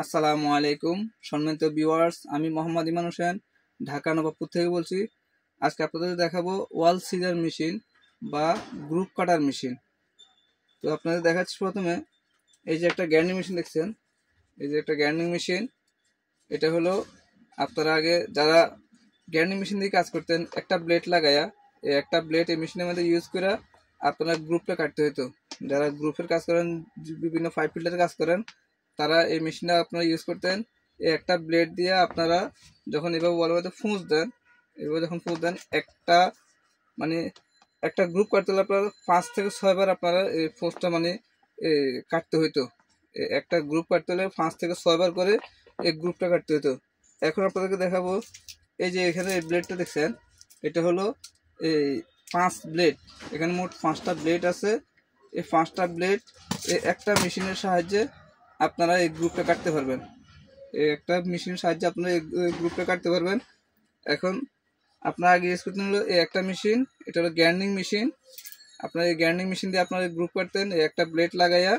আসসালামু আলাইকুম সম্মানিত ভিউয়ার্স, আমি মোহাম্মদ ইমান হোসেন ঢাকা নবাবপুর থেকে বলছি। আজকে আপনাদের দেখাবো ওয়াল সিজার মেশিন বা গ্রুপ কাটার মেশিন। তো আপনাদের দেখাচ্ছি প্রথমে এই যে একটা গ্রাইন্ডিং মেশিন দেখছেন, এই যে একটা গ্রাইন্ডিং মেশিন। এটা হলো আপনারা আগে যারা গ্রাইন্ডিং মেশিন দিয়ে কাজ করতেন, একটা ব্লেড লাগায়া এই একটা ব্লেড এই মেশিনের মধ্যে ইউজ করে আপনারা গ্রুপটা কাটতে হতো। যারা গ্রুপের কাজ করেন, বিভিন্ন পাইপ ফিল্টারের কাজ করেন, তারা এই মেশিনটা আপনারা ইউজ করতেন। এই একটা ব্লেড দিয়ে আপনারা যখন এভাবে ওয়ালের মধ্যে ফুঁস দেন, এভাবে যখন ফুঁস দেন একটা মানে একটা গ্রুপ কাটতে হলে আপনার 5 থেকে 6 বার আপনারা এই ফুঁসটা কাটতে হইতো। একটা গ্রুপ কাটতে হলে 5 থেকে 6 বার করে এই গ্রুপটা কাটতে হতো। এখন আপনাদেরকে দেখাবো, এই যে এখানে এই ব্লেডটা দেখছেন, এটা হলো এই 5 ব্লেড। এখানে মোট 5টা ব্লেড আছে। এই 5টা ব্লেড একটা মেশিনের সাহায্যে আপনারা এই গ্রুপটা কাটতে পারবেন। এই একটা মেশিনের সাহায্যে আপনারা এই গ্রুপটা কাটতে পারবেন। এখন আপনার আগে ইউজ করতে হলো এই একটা মেশিন, এটা হলো গ্রাইন্ডিং মেশিন। আপনার এই গ্রাইন্ডিং মেশিন দিয়ে আপনার গ্রুপ কাটতেন। এই একটা ব্লেড লাগাইয়া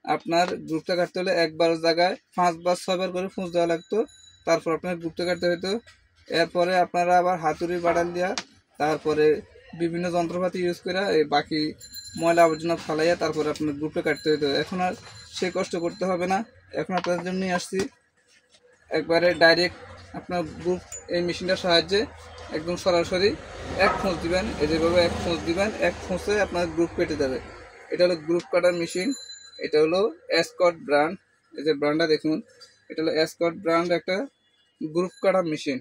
আপনার গ্রুপটা কাটতে হলে একবার জায়গায় 5 বার 6 বার করে ফুঁস দেওয়া লাগতো। তারপর আপনার গ্রুপটা কাটতে হতো। এরপরে আপনারা আবার হাতুড়ি বাড়ান দিয়া, তারপরে বিভিন্ন যন্ত্রপাতি ইউজ করে এই বাকি ময়লা আবর্জনা ফালাইয়া তারপরে আপনার গ্রুপটা কাটতে হতো। এখন আর সে কষ্ট করতে হবে না। এখন আপনাদের জন্য নিয়ে আসছি একবারে ডাইরেক্ট আপনার গ্রুপ এই মেশিনটার সাহায্যে একদম সরাসরি এক ফুঁস দিবেন। এই যেভাবে এক ফুঁস দিবেন, এক ফুঁসে আপনার গ্রুপ কেটে যাবে। এটা হলো গ্রুপ কাটার মেশিন। এটা হলো এসকট ব্র্যান্ড। এই যে ব্র্যান্ডটা দেখুন, এটা হলো এসকট ব্র্যান্ড একটা গ্রুপ কাটার মেশিন।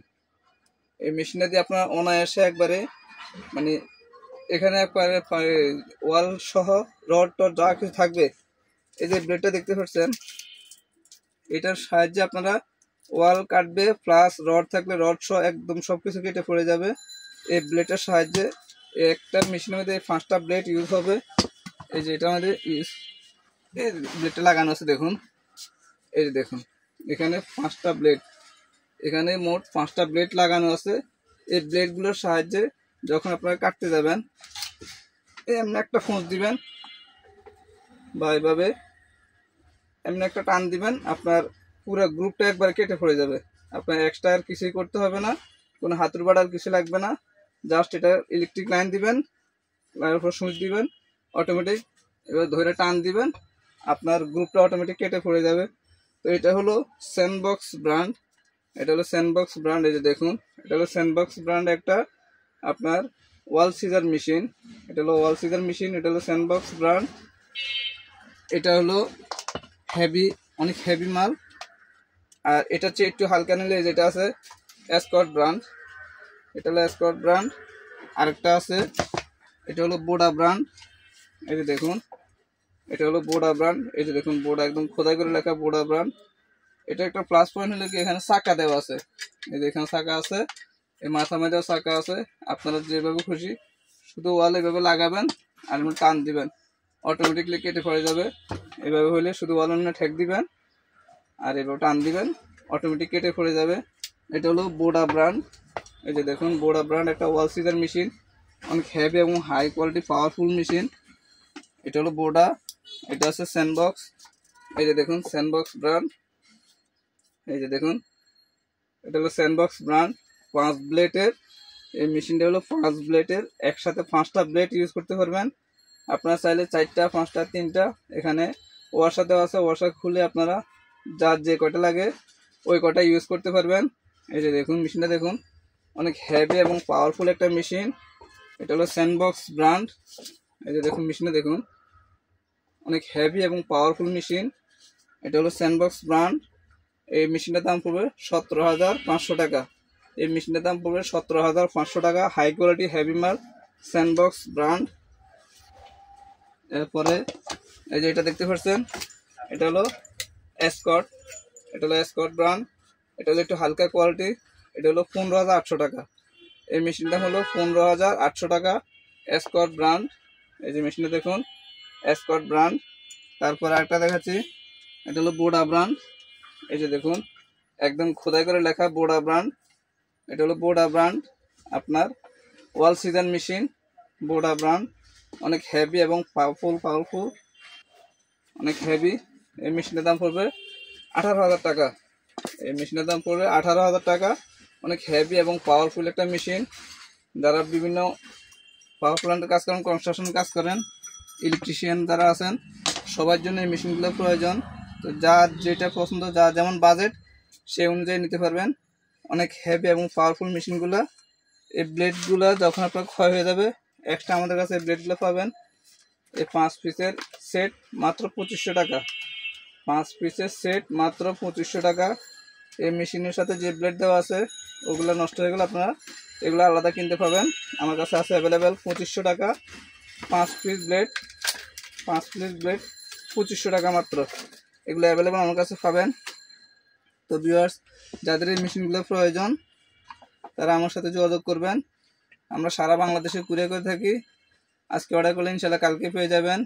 এই মেশিনটা দিয়ে আপনার অনায়াসে একবারে মানে এখানে একবারে ওয়াল সহ রড টড যা কিছু থাকবে, এই যে ব্লেডটা দেখতে পাচ্ছেন, এটার সাহায্যে আপনারা ওয়াল কাটবে, প্লাস রড থাকলে রড সহ একদম সবকিছু কেটে পড়ে যাবে এই ব্লেডের সাহায্যে। একটা মেশিনের মধ্যে 5টা ব্লেড ইউজ হবে। এই যে এটার মধ্যে এই ব্লেডটা লাগানো আছে দেখুন, এই যে দেখুন এখানে 5টা ব্লেড, এখানে মোট 5টা ব্লেড লাগানো আছে। এই ব্লেডগুলোর সাহায্যে যখন আপনারা কাটতে যাবেন, এমনি একটা ফুঁস দিবেন বা এভাবে এমনি একটা টান দিবেন, আপনার পুরো গ্রুপটা একবার কেটে পড়ে যাবে। আপনার এক্সট্রা আর কিছুই করতে হবে না, কোনো হাতুড় বাড়ার কিছু লাগবে না। জাস্ট এটা ইলেকট্রিক লাইন দিবেন, লাইনের উপর সুইচ দিবেন, অটোমেটিক এবার ধরে টান দিবেন, আপনার গ্রুপটা অটোমেটিক কেটে পড়ে যাবে। তো এটা হলো স্যান্ডবক্স ব্র্যান্ড। এটা হলো স্যান্ডবক্স ব্র্যান্ড। এই যে দেখুন, এটা হলো স্যান্ডবক্স ব্র্যান্ড একটা আপনার ওয়াল সিজার মেশিন। এটা হলো ওয়াল সিজার মেশিন, এটা হলো স্যান্ডবক্স ব্র্যান্ড। এটা হলো হেভি, অনেক হেভি মাল। আর এটা হচ্ছে একটু হালকা নিলে যেটা আছে এসকট ব্র্যান্ড। এটা হলো এসকট ব্র্যান্ড। আরেকটা আছে, এটা হলো বোডা ব্র্যান্ড। এই যে দেখুন, এটা হলো বোডা ব্র্যান্ড। এই যে দেখুন, বোডা একদম খোদাই করে লেখা বোডা ব্র্যান্ড। এটা একটা প্লাস পয়েন্ট হলো কি, এখানে চাকা দেওয়া আছে। এই যে এখানে চাকা আছে, এই মাথা মেয়েও চাকা আছে। আপনারা যেভাবে খুশি শুধু ওয়াল এভাবে লাগাবেন আর টান দিবেন, অটোমেটিকলি কেটে পড়ে যাবে। এভাবে হলে শুধু ওয়াল ঠেক দিবেন আর এভাবে টান দিবেন, অটোমেটিক কেটে পড়ে যাবে। এটা হলো বোডা ব্র্যান্ড। এই যে দেখুন, বোডা ব্র্যান্ড একটা ওয়াল সিজার মেশিন, অনেক হেভি এবং হাই কোয়ালিটি পাওয়ারফুল মেশিন। এটা হলো বোডা। এটা আছে স্যান্ডবক্স। এই যে দেখুন স্যান্ডবক্স ব্র্যান্ড। এই যে দেখুন, এটা হলো স্যান্ডবক্স ব্র্যান্ড 5 ব্লেডের। এই মেশিনটা হলো 5 ব্লেডের, একসাথে 5টা ব্লেড ইউজ করতে পারবেন। আপনারা চাইলে 4টা 5টা 3টা এখানে ওয়াশার দেওয়া আছে, ওয়াশার খুলে আপনারা যার যে কয়টা লাগে ওই কয়টা ইউজ করতে পারবেন। এই যে দেখুন মেশিনটা দেখুন, অনেক হেভি এবং পাওয়ারফুল একটা মেশিন। এটা হলো স্যান্ডবক্স ব্র্যান্ড। এই যে দেখুন মেশিনটা দেখুন, অনেক হেভি এবং পাওয়ারফুল মেশিন। এটা হলো স্যান্ডবক্স ব্র্যান্ড। এই মেশিনটার দাম পড়বে 17,500 টাকা। এই মেশিনটার দাম পড়বে 17,500 টাকা। হাই কোয়ালিটি হেভি মাল, স্যান্ডবক্স ব্র্যান্ড। এরপরে এই যে এটা দেখতে পাচ্ছেন, এটা হলো এসকট। এটা হলো এসকট ব্র্যান্ড। এটা হলো একটু হালকা কোয়ালিটি। এটা হলো 15,800 টাকা। এই মেশিনটা হলো 15,800 টাকা, এসকট ব্র্যান্ড। এই যে মেশিনটা দেখুন, এসকট ব্র্যান্ড। তারপর একটা দেখাচ্ছি, এটা হলো বোডা ব্র্যান্ড। এই যে দেখুন, একদম খোদাই করে লেখা বোডা ব্র্যান্ড। এটা হলো বোডা ব্র্যান্ড আপনার ওয়াল সিজার মেশিন, বোডা ব্র্যান্ড। অনেক হেভি এবং পাওয়ারফুল, অনেক হেভি। এই মেশিনের দাম পড়বে 18,000 টাকা। এই মেশিনের দাম পড়বে 18,000 টাকা। অনেক হেভি এবং পাওয়ারফুল একটা মেশিন। যারা বিভিন্ন পাওয়ার প্ল্যান্টের কাজ করেন, কনস্ট্রাকশন কাজ করেন, ইলেকট্রিশিয়ান যারা আছেন, সবার জন্য এই মেশিনগুলো প্রয়োজন। তো যার যেটা পছন্দ, যার যেমন বাজেট, সেই অনুযায়ী নিতে পারবেন। অনেক হেভি এবং পাওয়ারফুল মেশিনগুলো। এই ব্লেডগুলো যখন আপনার ক্ষয় হয়ে যাবে, এক্সট্রা আমাদের কাছে এই ব্লেডগুলো পাবেন। এই 5 পিসের সেট মাত্র 2500 টাকা। 5 পিসের সেট মাত্র 2500 টাকা। এই মেশিনের সাথে যে ব্লেড দেওয়া আছে ওগুলো নষ্ট হয়ে গেলে আপনারা এগুলো আলাদা কিনতে পাবেন। আমার কাছে আছে অ্যাভেলেবেল 2500 টাকা 5 পিস ব্লেড। 5 পিস ব্লেড 2500 টাকা মাত্র। এগুলো অ্যাভেলেবেল আমার কাছে পাবেন। তো ভিউয়ার্স, যাদের এই মেশিনগুলো প্রয়োজন তারা আমার সাথে যোগাযোগ করবেন। আমরা সারা বাংলাদেশে কুরিয়ার করে থাকি। আজকে অর্ডার করলে ইনশাল্লাহ কালকে পেয়ে যাবেন।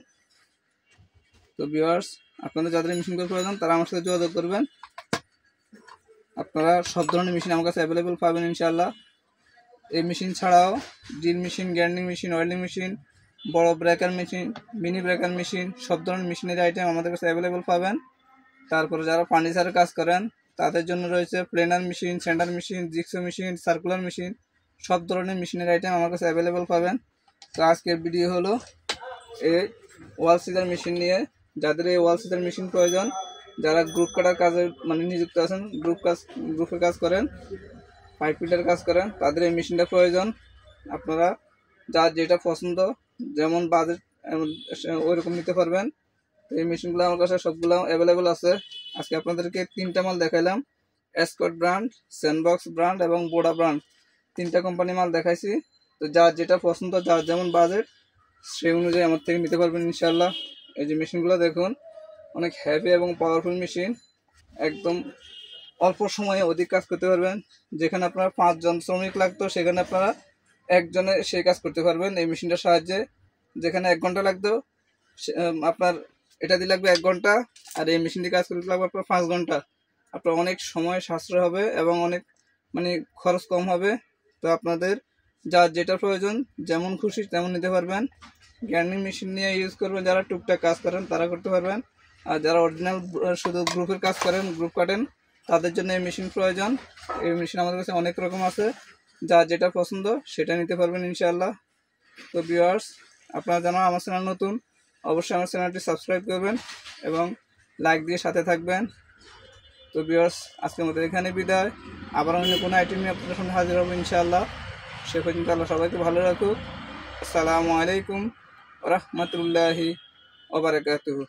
তো ভিউয়ার্স, আপনাদের যাদের মেশিনগুলো প্রয়োজন তারা আমার সাথে যোগাযোগ করবেন। আপনারা সব ধরনের মেশিন আমার কাছে অ্যাভেলেবেল পাবেন ইনশাআল্লাহ। এই মেশিন ছাড়াও drill machine, grinding machine, welding machine, বড় breaker machine, mini breaker machine, সব ধরনের মেশিনের আইটেম আমাদের কাছে অ্যাভেলেবেল পাবেন। তারপরে যারা ফার্নিচারের কাজ করেন তাদের জন্য রয়েছে planer machine, centre machine, জিক্সো machine, circular machine, সব ধরনের মেশিনের আইটেম আমার কাছে অ্যাভেলেবেল পাবেন। তো আজকের ভিডিও হলো এই ওয়াল সিজার মেশিন নিয়ে। যাদের এই ওয়াল সিজার মেশিন প্রয়োজন, যারা গ্রুপ কাটার কাজে নিযুক্ত আছেন, গ্রুপে কাজ করেন, পাইপ ফিটার কাজ করেন, তাদের এই মেশিনটা প্রয়োজন। আপনারা যার যেটা পছন্দ, যেমন বাজেট ওইরকম নিতে পারবেন। এই মেশিনগুলো আমার কাছে সবগুলো অ্যাভেলেবেল আছে। আজকে আপনাদেরকে 3টা মাল দেখাইলাম। এসকট ব্র্যান্ড, স্যান্ডবক্স ব্র্যান্ড এবং বোডা ব্র্যান্ড, 3টা কোম্পানি মাল দেখাইছি। তো যার যেটা পছন্দ, যার যেমন বাজেট, সেই অনুযায়ী আমার থেকে নিতে পারবেন ইনশাল্লাহ। এই যে মেশিনগুলো দেখুন, অনেক হেভি এবং পাওয়ারফুল মেশিন। একদম অল্প সময়ে অধিক কাজ করতে পারবেন। যেখানে আপনার 5 জন শ্রমিক লাগতো সেখানে আপনারা একজনে সেই কাজ করতে পারবেন এই মেশিনটার সাহায্যে। যেখানে 1 ঘন্টা লাগতো আপনার এটা দিয়ে লাগবে 1 ঘন্টা, আর এই মেশিন দিয়ে কাজ করতে লাগবে আপনার 5 ঘন্টা। আপনার অনেক সময় সাশ্রয় হবে এবং অনেক খরচ কম হবে। তো আপনাদের যার যেটা প্রয়োজন, যেমন খুশি তেমন নিতে পারবেন। গ্রাইন্ডিং মেশিন নিয়ে ইউজ করবেন যারা টুকটাক কাজ করেন তারা করতে পারবেন। আর যারা অরিজিনাল শুধু গ্রুপের কাজ করেন, গ্রুপ কাটেন, তাদের জন্য এই মেশিন প্রয়োজন। এই মেশিন আমাদের কাছে অনেক রকম আছে। যার যেটা পছন্দ সেটা নিতে পারবেন ইনশাআল্লাহ। তো ভিউয়ার্স, আপনারা জানো আমার চ্যানেল নতুন, অবশ্যই আমার চ্যানেলটি সাবস্ক্রাইব করবেন এবং লাইক দিয়ে সাথে থাকবেন। তো ভিউয়ার্স, আজকের মতো এখানে বিদায়। আবার অন্য কোনো আইটেম নিয়ে আপনাদের সামনে হাজির হবো ইনশাআল্লাহ। সে পর্যন্ত আল্লাহ সবাইকে ভালো রাখুক। আসসালামু আলাইকুম ওয়া রাহমাতুল্লাহি ওয়া বারাকাতুহু।